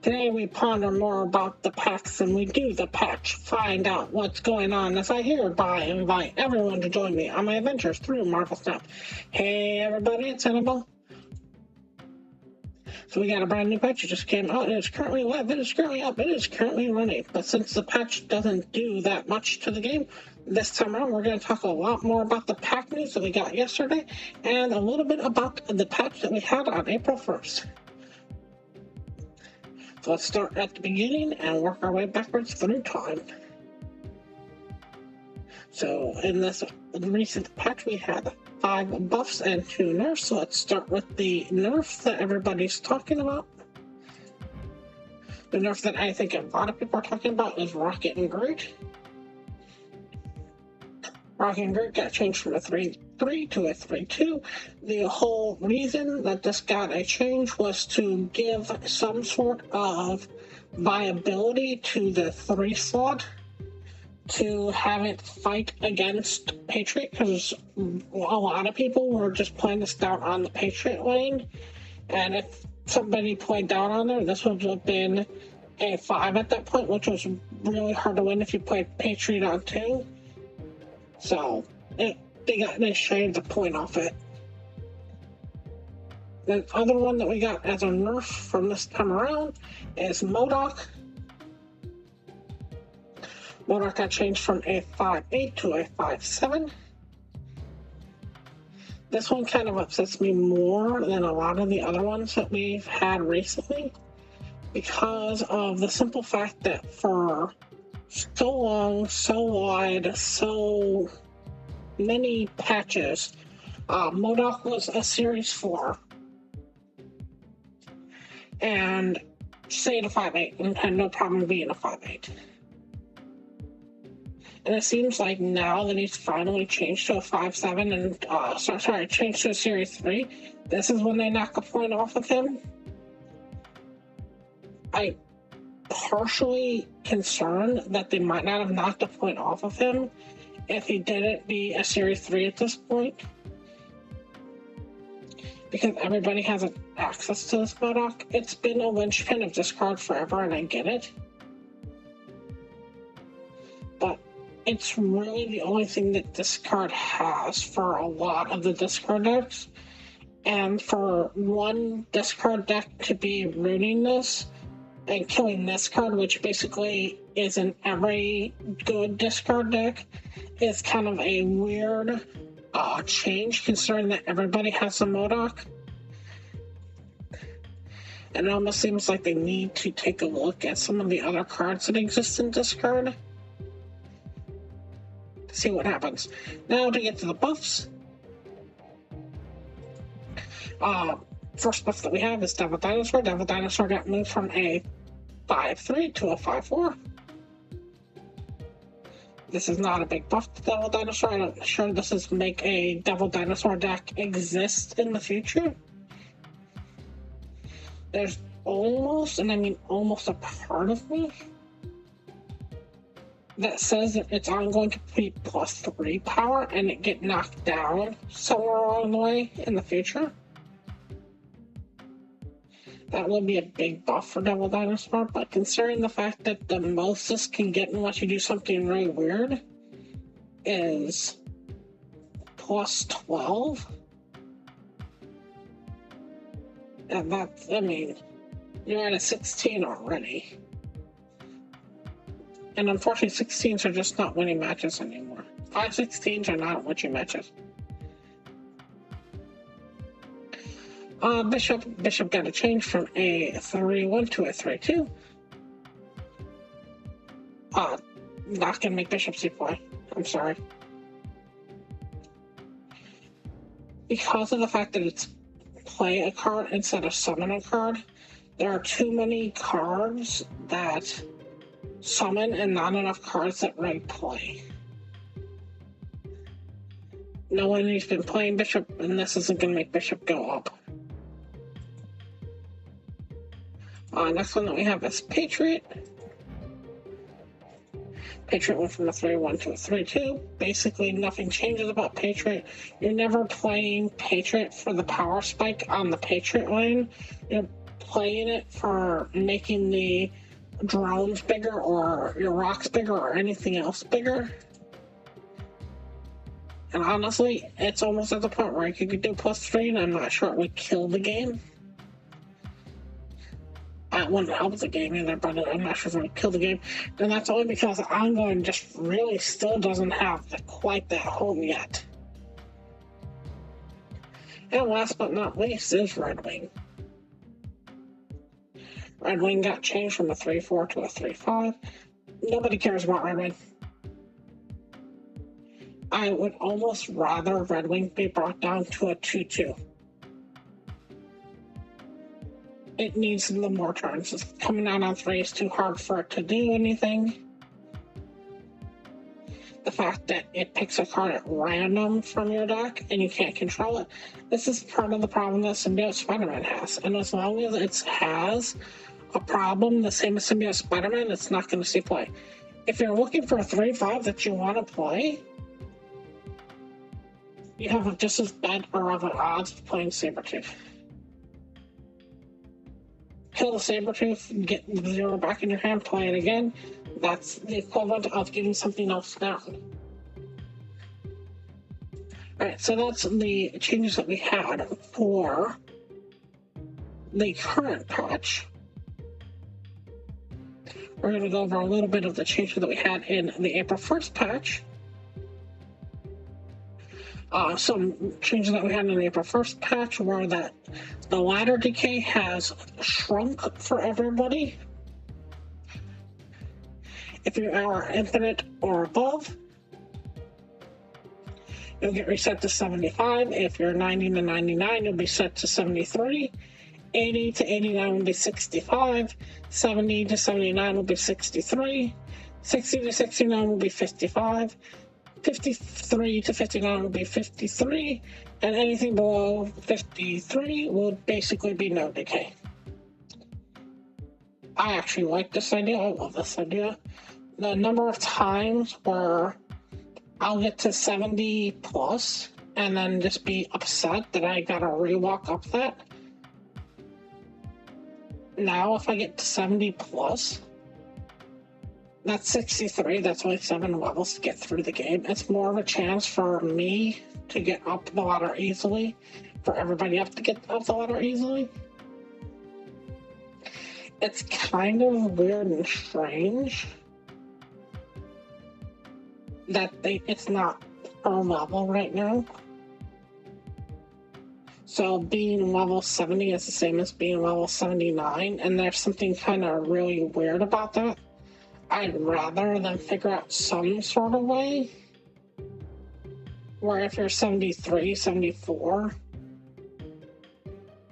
Today we ponder more about the packs than we do the patch. Find out what's going on as I hereby invite everyone to join me on my adventures through Marvel Snap. Hey everybody, it's Annabelle. So we got a brand new patch. It just came out. It is currently live. It is currently up. It is currently running. But since the patch doesn't do that much to the game, this time around we're going to talk a lot more about the pack news that we got yesterday and a little bit about the patch that we had on April 1st. So let's start at the beginning and work our way backwards through time. So in this recent patch we had 5 buffs and 2 nerfs. So let's start with the nerf that everybody's talking about. The nerf that I think a lot of people are talking about is Rocket and Groot. Rocket and Groot got changed from a 3-3 to a 3-2. The whole reason that this got a change was to give some sort of viability to the 3 slot to have it fight against Patriot, because a lot of people were just playing this down on the Patriot lane, and if somebody played down on there, this would have been a 5 at that point, which was really hard to win if you played Patriot on 2. So they shaved the point off it. The other one that we got as a nerf from this time around is M.O.D.O.K. M.O.D.O.K got changed from a 5-8 to a 5-7. This one kind of upsets me more than a lot of the other ones that we've had recently, because of the simple fact that for so long, so wide, so many patches, M.O.D.O.K was a Series 4 and stayed a 5-8 and had no problem being a 5-8. And it seems like now that he's finally changed to a 5-7 and, changed to a Series 3, this is when they knock a point off of him. I partially concerned that they might not have knocked a point off of him if he didn't be a Series 3 at this point, because everybody has access to this M.O.D.O.K. It's been a linchpin of discard forever, and I get it, but it's really the only thing that this card has for a lot of the discard decks, and for one discard deck to be ruining this and killing this card, which basically is in every good discard deck, is kind of a weird change, considering that everybody has a M.O.D.O.K. And it almost seems like they need to take a look at some of the other cards that exist in discard to see what happens. Now to get to the buffs. First buff that we have is Devil Dinosaur. Devil Dinosaur got moved from a 5-3 to a 5-4. This is not a big buff to Devil Dinosaur. I'm not sure this is make a Devil Dinosaur deck exist in the future. There's almost, and I mean almost, a part of me that says that it's going to be +3 power and it get knocked down somewhere along the way in the future. That would be a big buff for Devil Dinosaur, but considering the fact that the most this can get unless you do something really weird is +12, and that's, I mean, you're at a 16 already. And unfortunately, 16s are just not winning matches anymore. 5-16s are not winning matches. Bishop got a change from a 3-1 to a 3-2. Not gonna make Bishop C4. I'm sorry. Because of the fact that it's play a card instead of summon a card, there are too many cards that summon and not enough cards that rank play. No one has been playing Bishop, and this isn't gonna make Bishop go up. Next one that we have is Patriot. Patriot went from a 3-1 to a 3-2. Basically, nothing changes about Patriot. You're never playing Patriot for the power spike on the Patriot lane. You're play in it for making the drones bigger or your rocks bigger or anything else bigger. And honestly, it's almost at the point where I could do +3 and I'm not sure it would kill the game. It wouldn't help the game either, but I'm not sure if it would kill the game. And that's only because Ongoing just really still doesn't have quite that home yet. And last but not least is Red Wing. Red Wing got changed from a 3-4 to a 3-5. Nobody cares about Red Wing. I would almost rather Red Wing be brought down to a 2-2. It needs a little more turns. It's coming out on 3 is too hard for it to do anything. The fact that it picks a card at random from your deck and you can't control it. This is part of the problem that Symbiote Spider-Man has. And as long as it has a problem the same as Symbiote Spider-Man, it's not going to see play. If you're looking for a 3-5 that you want to play, you have just as bad or of an odds of playing Sabretooth. Kill the Sabretooth, get 0 back in your hand, play it again. That's the equivalent of getting something else down. Alright, so that's the changes that we had for the current patch. We're going to go over a little bit of the changes that we had in the April 1st patch. Some changes that we had in the April 1st patch were that the ladder decay has shrunk for everybody. If you are infinite or above, you'll get reset to 75. If you're 90 to 99, you'll be set to 73. 80 to 89 will be 65. 70 to 79 will be 63. 60 to 69 will be 55. 53 to 59 will be 53, and anything below 53 will basically be no decay. I actually like this idea. I love this idea. The number of times where I'll get to 70 plus and then just be upset that I gotta rewalk up that. Now, if I get to 70 plus, that's 63, that's only 7 levels to get through the game. It's more of a chance for me to get up the ladder easily, for everybody else to get up the ladder easily. It's kind of weird and strange that it's not per level right now. So being level 70 is the same as being level 79, and there's something kind of really weird about that. I'd rather than figure out some sort of way where if you're 73, 74,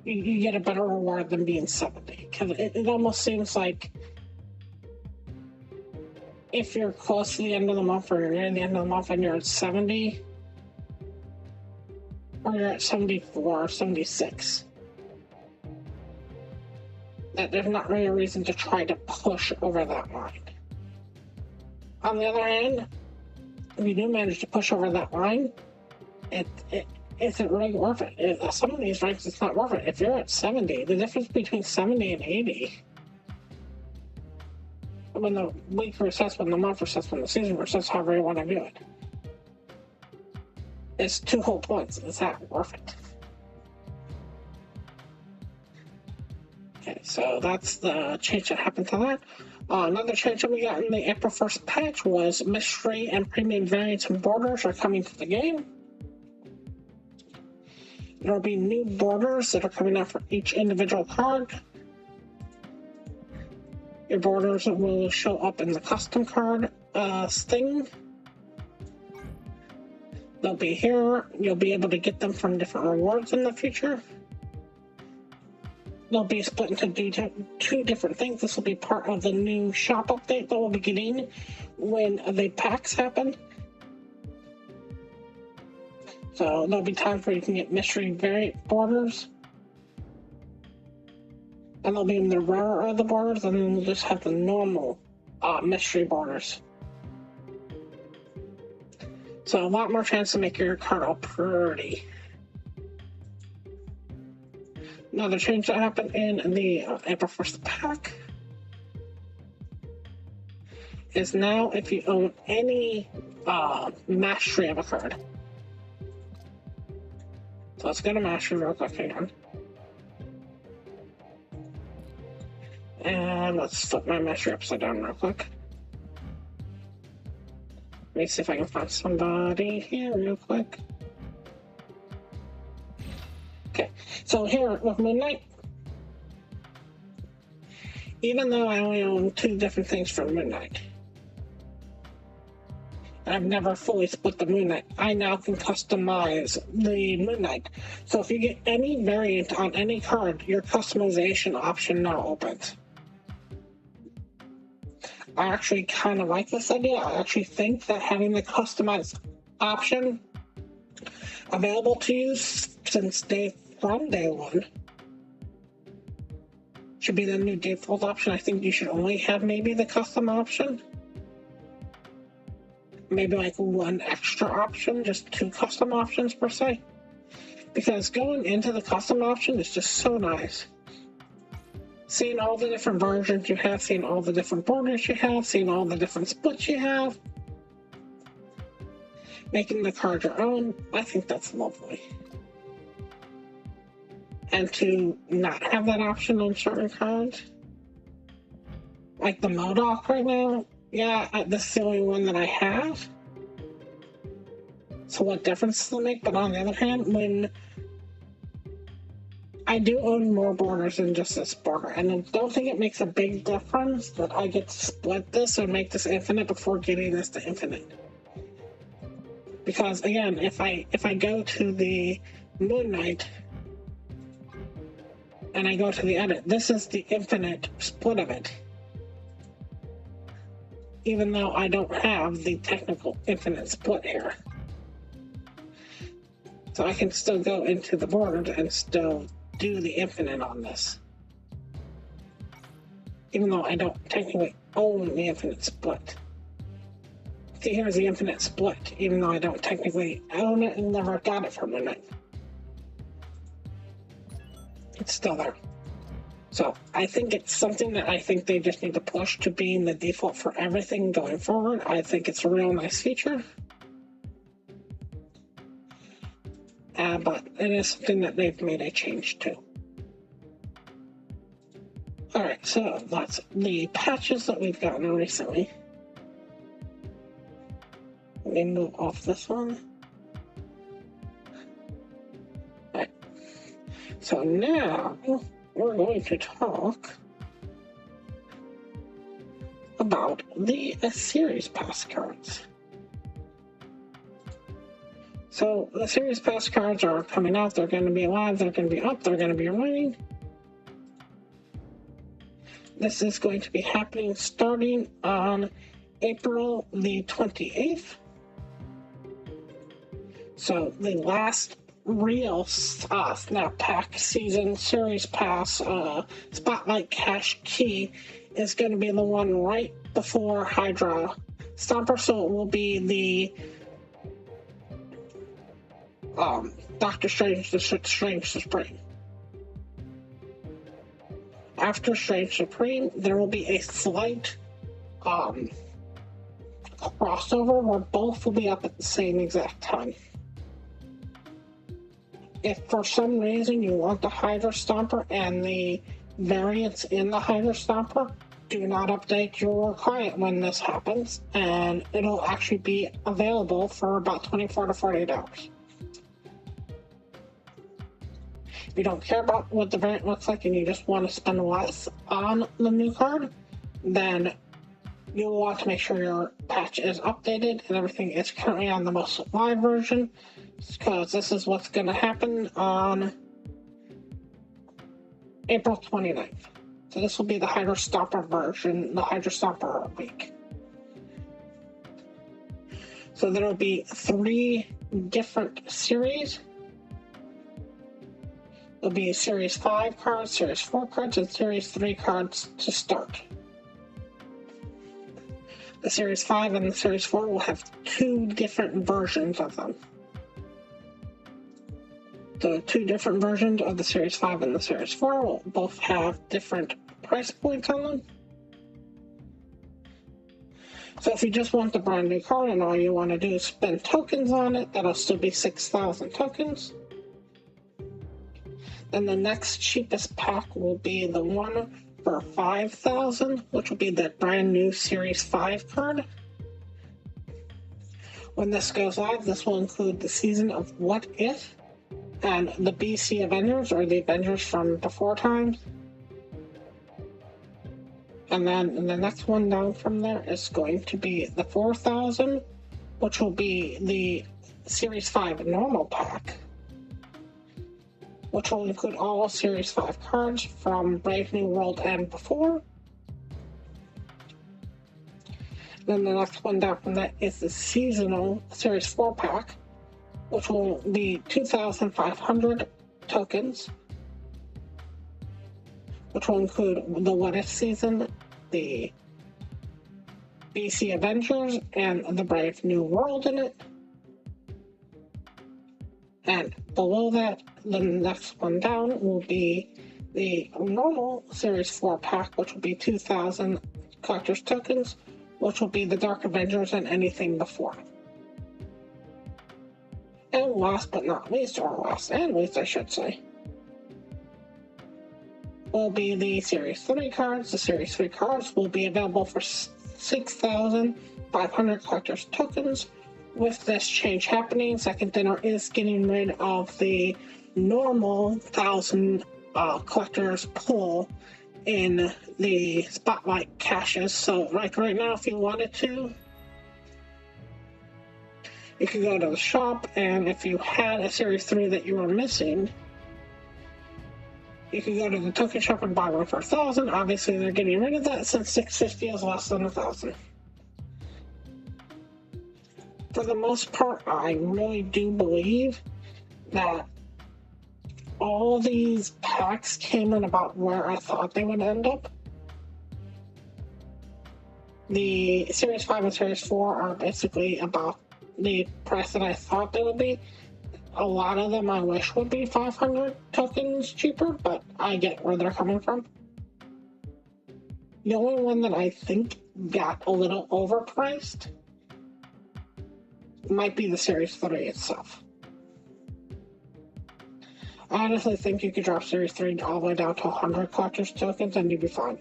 you get a better reward than being 70. Because it almost seems like if you're close to the end of the month or you're near the end of the month and you're at 70, or you're at 74 or 76, that there's not really a reason to try to push over that line. On the other hand, if you do manage to push over that line, it isn't really worth it. Some of these ranks, it's not worth it. If you're at 70, the difference between 70 and 80, when the week resets, when the month resets, when the season resets, however you want to view it, it's 2 whole points. Is that worth it? Okay, so that's the change that happened to that. Another change that we got in the April 1st patch was mystery and premium variants and borders are coming to the game. There will be new borders that are coming out for each individual card. Your borders will show up in the custom card thing. They'll be here. You'll be able to get them from different rewards in the future. They'll be split into 2 different things. This will be part of the new shop update that we'll be getting when the packs happen. So there'll be times where you can get mystery variant borders. And they'll be in the rarer of the borders, and then we'll just have the normal mystery borders. So a lot more chance to make your card all pretty. Another change that happened in the April 1st pack is now if you own any mastery of a card. So let's go to mastery real quick again. And let's flip my mastery upside down real quick. Let me see if I can find somebody here real quick. Okay, so here with Moon Knight, even though I only own 2 different things for Moon Knight, I've never fully split the Moon Knight, I now can customize the Moon Knight. So if you get any variant on any card, your customization option now opens. I actually kind of like this idea. I actually think that having the customized option available to you from day one should be the new default option. I think you should only have maybe the custom option. Maybe like 1 extra option, just 2 custom options per se. Because going into the custom option is just so nice. Seeing all the different versions you have, seeing all the different borders you have, seeing all the different splits you have, making the card your own, I think that's lovely. And to not have that option on certain cards, like the M.O.D.O.K right now, yeah, this is the only one that I have. So what difference does it make? But on the other hand, when I do own more borders than just this border, and I don't think it makes a big difference that I get to split this or make this infinite before getting this to infinite. Because again, if I go to the Moon Knight and I go to the edit, this is the infinite split of it. Even though I don't have the technical infinite split here. So I can still go into the borders and still do the infinite on this. Even though I don't technically own the infinite split. See, here's the infinite split, even though I don't technically own it and never got it from Moon Knight. It's still there. So I think it's something that I think they just need to push to being the default for everything going forward. I think it's a real nice feature. But it is something that they've made a change to. Alright, so that's the patches that we've gotten recently. Let me move off this one. Alright. So now we're going to talk about the Series Pass cards. So the Series Pass cards are coming out, they're going to be live, they're going to be up, they're going to be running. This is going to be happening starting on April the 28th. So the last real Snap Pack Season Series Pass Spotlight Cash Key is going to be the one right before Hydra Stomper, so it will be the Doctor Strange, the Strange Supreme. After Strange Supreme, there will be a slight crossover where both will be up at the same exact time. If for some reason you want the Hydra Stomper and the variants in the Hydra Stomper, do not update your client when this happens, and it'll actually be available for about 24 to 48 hours. If you don't care about what the variant looks like and you just want to spend less on the new card, then you'll want to make sure your patch is updated and everything is currently on the most live version, because this is what's going to happen on April 29th. So this will be the Hydra Stomper version, the Hydra Stomper week. So there will be 3 different series. There'll be Series 5 cards, Series 4 cards, and Series 3 cards to start. The Series 5 and the Series 4 will have 2 different versions of them. the two different versions of the Series 5 and the Series 4 will both have different price points on them. So if you just want the brand new card and all you want to do is spend tokens on it, that'll still be 6,000 tokens. Then the next cheapest pack will be the one for 5,000, which will be the brand new Series 5 card. When this goes live, this will include the season of What If and the BC Avengers, or the Avengers from before times. And then the next one down from there is going to be the 4,000, which will be the Series 5 normal pack, which will include all Series 5 cards from Brave New World and before. Then the next one down from that is the seasonal Series 4 pack, which will be 2,500 tokens, which will include the What If season, the BC Avengers, and the Brave New World in it. And below that, the next one down will be the normal Series 4 pack, which will be 2,000 collector's tokens, which will be the Dark Avengers and anything before. And last but not least, or last and least I should say, will be the Series 3 cards. The Series 3 cards will be available for 6,500 collector's tokens. With this change happening, Second Dinner is getting rid of the normal 1,000 collector's pull in the Spotlight caches. So like right now, if you wanted to, you could go to the shop, and if you had a Series 3 that you were missing, you can go to the token shop and buy one for 1,000. Obviously, they're getting rid of that since 650 is less than 1,000. For the most part, I really do believe that all these packs came in about where I thought they would end up. The Series 5 and Series 4 are basically about the price that I thought they would be. A lot of them I wish would be 500 tokens cheaper, but I get where they're coming from. The only one that I think got a little overpriced might be the Series 3 itself. I honestly think you could drop Series 3 all the way down to 100 collector's tokens and you'd be fine.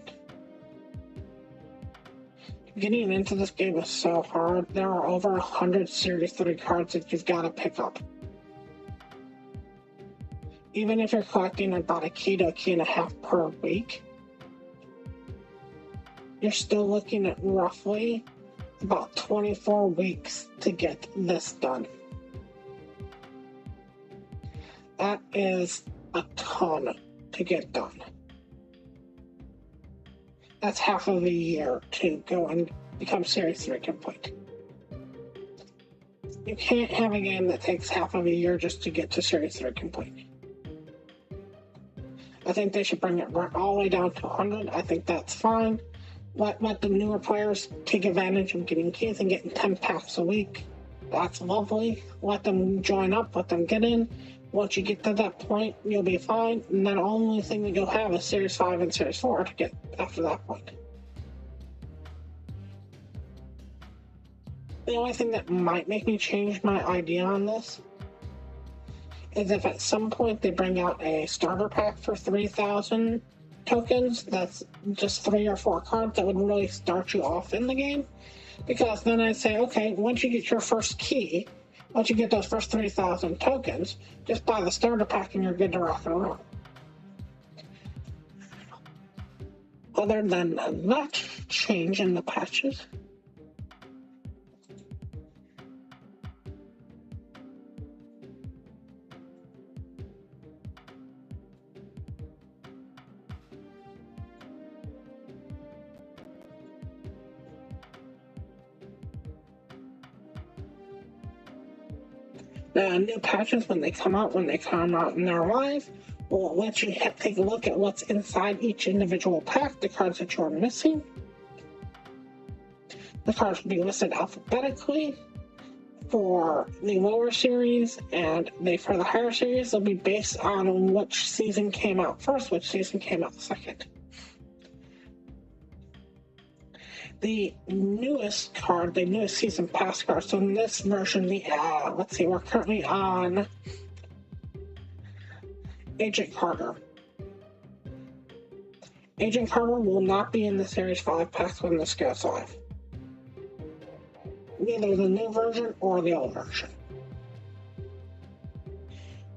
Getting into this game is so hard. There are over 100 Series 3 cards that you've got to pick up. Even if you're collecting about a key to a key and a half per week, you're still looking at roughly about 24 weeks to get this done. That is a ton to get done. That's half of a year to go and become Series 3 complete. You can't have a game that takes half of a year just to get to Series 3 complete. I think they should bring it all the way down to 100. I think that's fine. Let the newer players take advantage of getting keys and getting 10 packs a week. That's lovely. Let them join up, let them get in. Once you get to that point, you'll be fine. And then the only thing that you'll have is Series 5 and Series 4 to get after that point. The only thing that might make me change my idea on this is if at some point they bring out a starter pack for 3,000 tokens, that's just 3 or 4 cards that would really start you off in the game. Because then I'd say, okay, once you get your first key, once you get those first 3,000 tokens, just buy the starter pack and you're good to rock and roll. Other than that change in the patches, the new patches, when they come out and they're live, will let you take a look at what's inside each individual pack, the cards that you're missing. The cards will be listed alphabetically. for the lower series, and for the higher series, they'll be based on which season came out first, which season came out second. The newest card, the newest season pass card, so in this version, let's see, we're currently on Agent Carter. Agent Carter will not be in the Series 5 packs when this goes live. Neither the new version or the old version.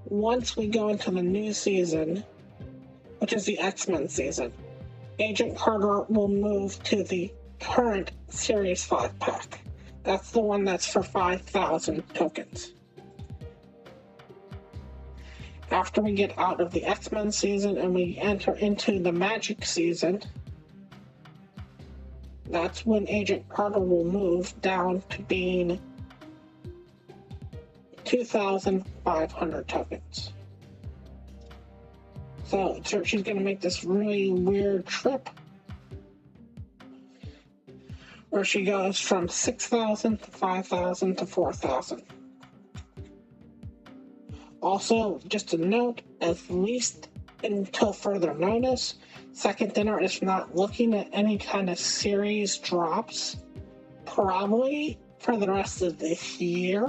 Once we go into the new season, which is the X-Men season, Agent Carter will move to the current Series 5 pack. That's the one that's for 5,000 tokens. After we get out of the X-Men season and we enter into the Magic season, that's when Agent Carter will move down to being 2,500 tokens. So she's going to make this really weird trip where she goes from 6,000 to 5,000 to 4,000. Also, just a note, at least until further notice, Second Dinner is not looking at any kind of series drops, probably for the rest of this year.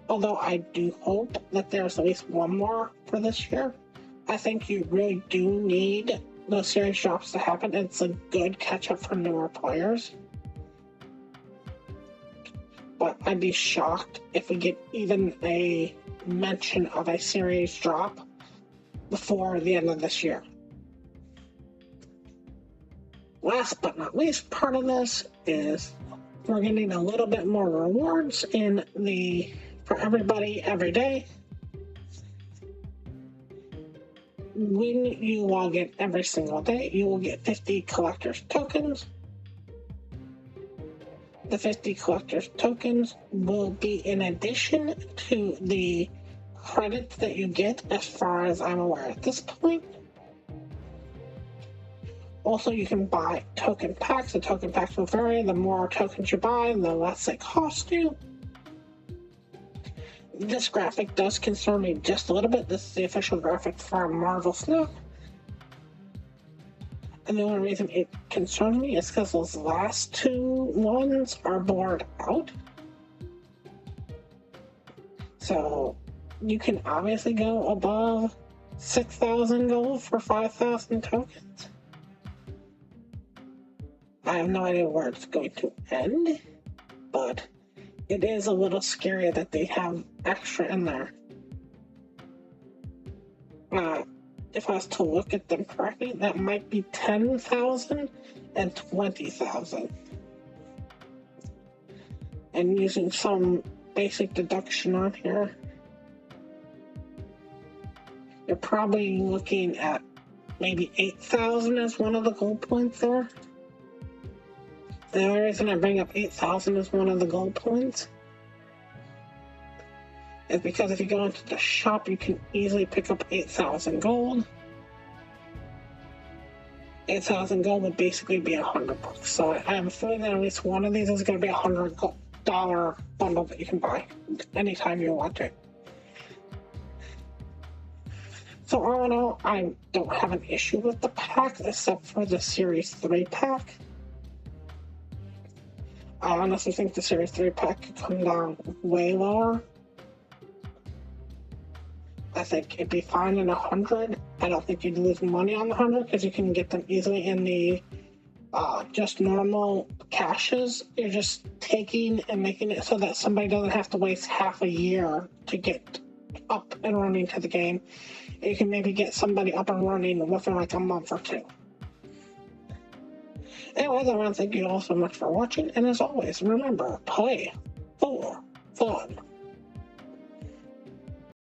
Although I do hope that there's at least one more for this year. I think you really do need those series drops to happen. It's a good catch-up for newer players. But I'd be shocked if we get even a mention of a series drop before the end of this year. Last but not least, part of this is we're getting a little bit more rewards for everybody every day. When you log in every single day, you will get 50 collector's tokens. The 50 collector's tokens will be in addition to the credits that you get, as far as I'm aware at this point. Also, you can buy token packs. The token packs will vary. The more tokens you buy, the less they cost you. This graphic does concern me just a little bit. This is the official graphic for Marvel Snap. And the only reason it concerns me is because those last two ones are blurred out. So you can obviously go above 6,000 gold for 5,000 tokens. I have no idea where it's going to end, but it is a little scary that they have extra in there. If I was to look at them correctly, that might be 10,000 and 20,000. And using some basic deduction on here, you're probably looking at maybe 8,000 as one of the gold points there. The only reason I bring up 8,000 as one of the gold points is because if you go into the shop, you can easily pick up 8,000 gold. 8,000 gold would basically be $100. So I have a feeling that at least one of these is going to be $100 bundle that you can buy anytime you want to. So all in all, I don't have an issue with the pack except for the Series 3 pack. I honestly think the Series 3 pack could come down way lower. I think it'd be fine in 100. I don't think you'd lose money on the 100 because you can get them easily in the just normal caches. You're just taking and making it so that somebody doesn't have to waste half a year to get up and running to the game. You can maybe get somebody up and running within like a month or two. Anyways, I want to thank you all so much for watching, and as always, remember, play for fun.